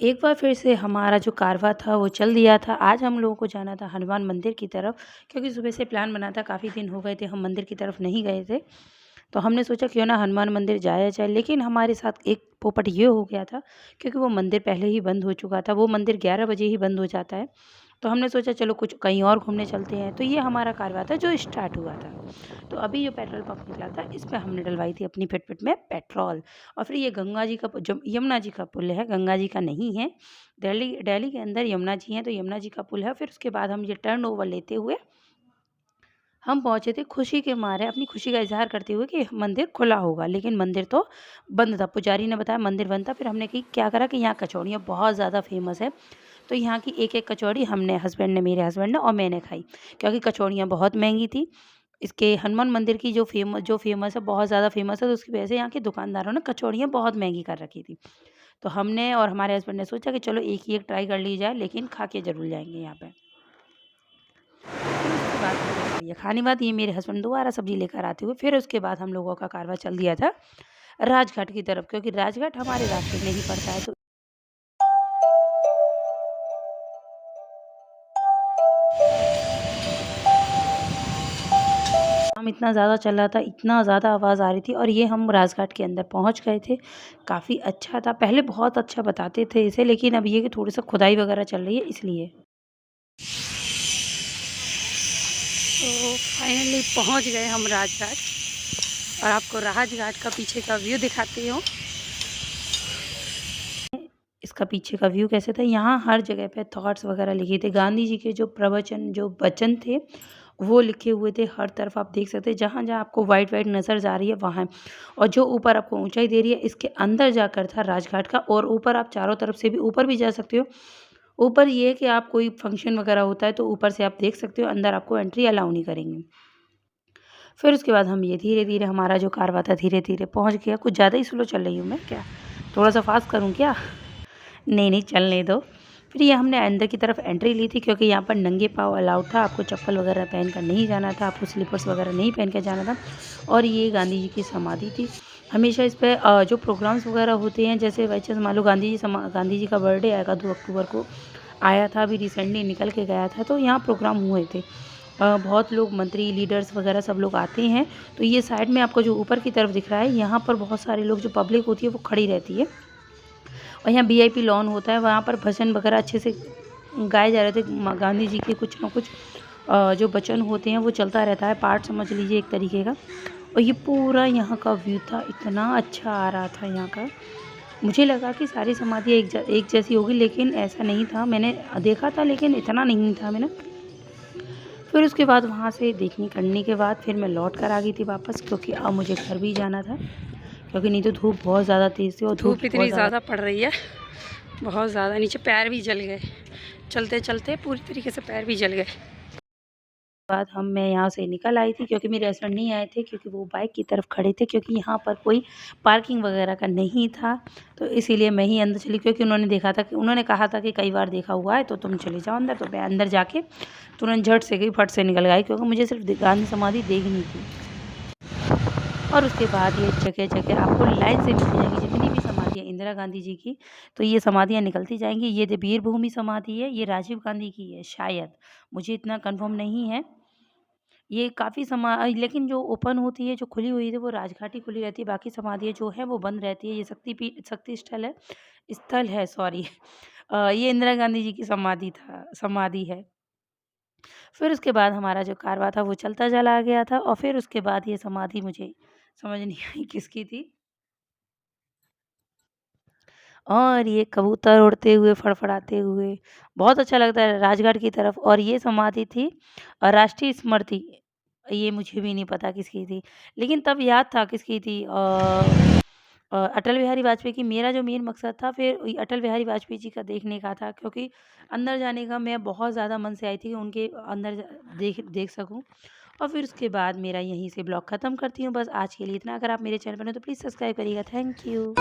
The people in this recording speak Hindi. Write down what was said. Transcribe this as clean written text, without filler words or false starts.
एक बार फिर से हमारा जो कारवां था वो चल दिया था। आज हम लोगों को जाना था हनुमान मंदिर की तरफ, क्योंकि सुबह से प्लान बना था, काफ़ी दिन हो गए थे हम मंदिर की तरफ नहीं गए थे। तो हमने सोचा क्यों ना हनुमान मंदिर जाया जाए, लेकिन हमारे साथ एक पोपट ये हो गया था, क्योंकि वो मंदिर पहले ही बंद हो चुका था। वो मंदिर 11 बजे ही बंद हो जाता है। तो हमने सोचा चलो कुछ कहीं और घूमने चलते हैं। तो ये हमारा कारवां था जो स्टार्ट हुआ था। तो अभी जो पेट्रोल पंप निकला था, इस पे हमने डलवाई थी अपनी फिटफिट में पेट्रोल। और फिर ये गंगा जी का जो यमुना जी का पुल है, गंगा जी का नहीं है। दिल्ली दिल्ली के अंदर यमुना जी हैं, तो यमुना जी का पुल है। फिर उसके बाद हम ये टर्न ओवर लेते हुए हम पहुँचे थे, खुशी के मारे अपनी खुशी का इज़हार करते हुए कि मंदिर खुला होगा, लेकिन मंदिर तो बंद था। पुजारी ने बताया मंदिर बंद था। फिर हमने कि क्या करा कि यहाँ कचौड़ियाँ बहुत ज़्यादा फ़ेमस है। तो यहाँ की एक-एक कचौड़ी हमने मेरे हस्बैंड ने और मैंने खाई, क्योंकि कचौड़ियाँ बहुत महँगी थी। इसके हनुमान मंदिर की जो फ़ेमस है, बहुत ज़्यादा फ़ेमस है, तो उसकी वजह से यहाँ के दुकानदारों ने कचौड़ियाँ बहुत महँगी कर रखी थी। तो हमने और हमारे हस्बैंड ने सोचा कि चलो एक ही एक ट्राई कर ली जाए, लेकिन खा के ज़रूर जाएँगे यहाँ पे। फिर उसके बाद हमने खा लिया। खाने बाद ये मेरे हस्बैंड दोबारा सब्ज़ी लेकर आते हुए फिर उसके बाद हम लोगों का कारवां चल दिया था राजघाट की तरफ, क्योंकि राजघाट हमारे रास्ते में ही पड़ता है। तो हम इतना ज़्यादा चल रहा था, इतना ज़्यादा आवाज़ आ रही थी, और ये हम राजघाट के अंदर पहुँच गए थे। काफ़ी अच्छा था, पहले बहुत अच्छा बताते थे इसे, लेकिन अब ये कि थोड़ी-सा खुदाई वगैरह चल रही है इसलिए। तो फाइनली पहुँच गए हम राजघाट, और आपको राजघाट का पीछे का व्यू दिखाती हूँ। इसका पीछे का व्यू कैसे था, यहाँ हर जगह पे थॉट्स वगैरह लिखे थे। गांधी जी के जो प्रवचन, जो वचन थे, वो लिखे हुए थे हर तरफ। आप देख सकते हैं जहाँ-जहाँ आपको वाइट-वाइट नज़र जा रही है वहाँ। और जो ऊपर आपको ऊँचाई दे रही है, इसके अंदर जाकर था राजघाट का, और ऊपर आप चारों तरफ से भी ऊपर भी जा सकते हो। ऊपर ये है कि आप कोई फंक्शन वगैरह होता है तो ऊपर से आप देख सकते हो, अंदर आपको एंट्री अलाउ नहीं करेंगे। फिर उसके बाद हम ये धीरे-धीरे हमारा जो कारवां था धीरे-धीरे पहुँच गया। कुछ ज़्यादा ही स्लो चल रही हूँ मैं क्या? थोड़ा-सा फ़ास्ट करूँ क्या? नहीं, नहीं, चलने दो। फिर ये हमने अंदर की तरफ एंट्री ली थी, क्योंकि यहाँ पर नंगे पाँव अलाउड था, आपको चप्पल वगैरह पहन कर नहीं जाना था, आपको स्लीपर्स वगैरह नहीं पहन के जाना था। और ये गांधी जी की समाधि थी। हमेशा इस पे जो प्रोग्राम्स वगैरह होते हैं, जैसे बाई चांस मान लो गांधी जी का बर्थडे आएगा 2 अक्टूबर को, आया था अभी रिसेंटली निकल के गया था, तो यहाँ प्रोग्राम हुए थे। बहुत लोग मंत्री, लीडर्स वगैरह सब लोग आते हैं। तो ये साइड में आपको जो ऊपर की तरफ दिख रहा है, यहाँ पर बहुत सारे लोग, जो पब्लिक होती है वो खड़ी रहती है। और यहाँ वीआईपी लॉन होता है, वहाँ पर भजन वगैरह अच्छे से गाए जा रहे थे। गांधी जी के कुछ ना कुछ जो वचन होते हैं वो चलता रहता है, पाठ समझ लीजिए एक तरीके का। और ये पूरा यहाँ का व्यू था, इतना अच्छा आ रहा था यहाँ का। मुझे लगा कि सारी समाधियाँ एक जैसी होगी, लेकिन ऐसा नहीं था। मैंने देखा था, लेकिन इतना नहीं था मैंने। फिर उसके बाद वहाँ से देखने करने के बाद फिर मैं लौट कर आ गई थी वापस, क्योंकि अब मुझे घर भी जाना था, क्योंकि नहीं तो धूप बहुत ज़्यादा तेज़ थी, और धूप धूप बहुत इतनी ज़्यादा पड़ रही है, बहुत ज़्यादा। नीचे पैर भी जल गए, चलते चलते पूरी तरीके से पैर भी जल गए। बाद मैं यहाँ से निकल आई थी, क्योंकि मेरे हस्बैंड नहीं आए थे, क्योंकि वो बाइक की तरफ खड़े थे, क्योंकि यहाँ पर कोई पार्किंग वगैरह का नहीं था। तो इसीलिए मैं ही अंदर चली, क्योंकि उन्होंने कहा था कि कई बार देखा हुआ है, तो तुम चले जाओ अंदर। तो मैं अंदर जाके तुरंत झट से गई, फट से निकल गई, क्योंकि मुझे सिर्फ गांधी समाधि देखनी थी। और उसके बाद ये जगह-जगह आपको लाइन से मिलती जाएँगी जितनी भी समाधियाँ इंदिरा गांधी जी की, तो ये समाधियाँ निकलती जाएँगी। ये वीर भूमि समाधि है, ये राजीव गांधी की है शायद, मुझे इतना कन्फर्म नहीं है। ये काफ़ी लेकिन जो ओपन होती है, जो खुली हुई है, वो राजघाट ही खुली रहती है, बाकी समाधियाँ जो हैं वो बंद रहती है। ये शक्ति स्थल है, सॉरी। ये इंदिरा गांधी जी की समाधि है। फिर उसके बाद हमारा जो कारवां था वो चलता चला गया था, और फिर उसके बाद ये समाधि मुझे समझ नहीं आई किसकी थी। और ये कबूतर उड़ते हुए, फड़फड़ाते हुए, बहुत अच्छा लगता है राजघाट की तरफ। और ये समाधि थी राष्ट्रीय स्मृति, ये मुझे भी नहीं पता किसकी थी, लेकिन तब याद था किसकी थी। अटल बिहारी वाजपेयी की। मेरा जो मेन मकसद था फिर अटल बिहारी वाजपेयी जी का देखने का था, क्योंकि अंदर जाने का मैं बहुत ज़्यादा मन से आई थी कि उनके अंदर देख देख सकूं। और फिर उसके बाद मेरा यहीं से ब्लॉग ख़त्म करती हूँ। बस आज के लिए इतना। अगर आप मेरे चैनल पर हो तो प्लीज़ सब्सक्राइब करिएगा। Thank you.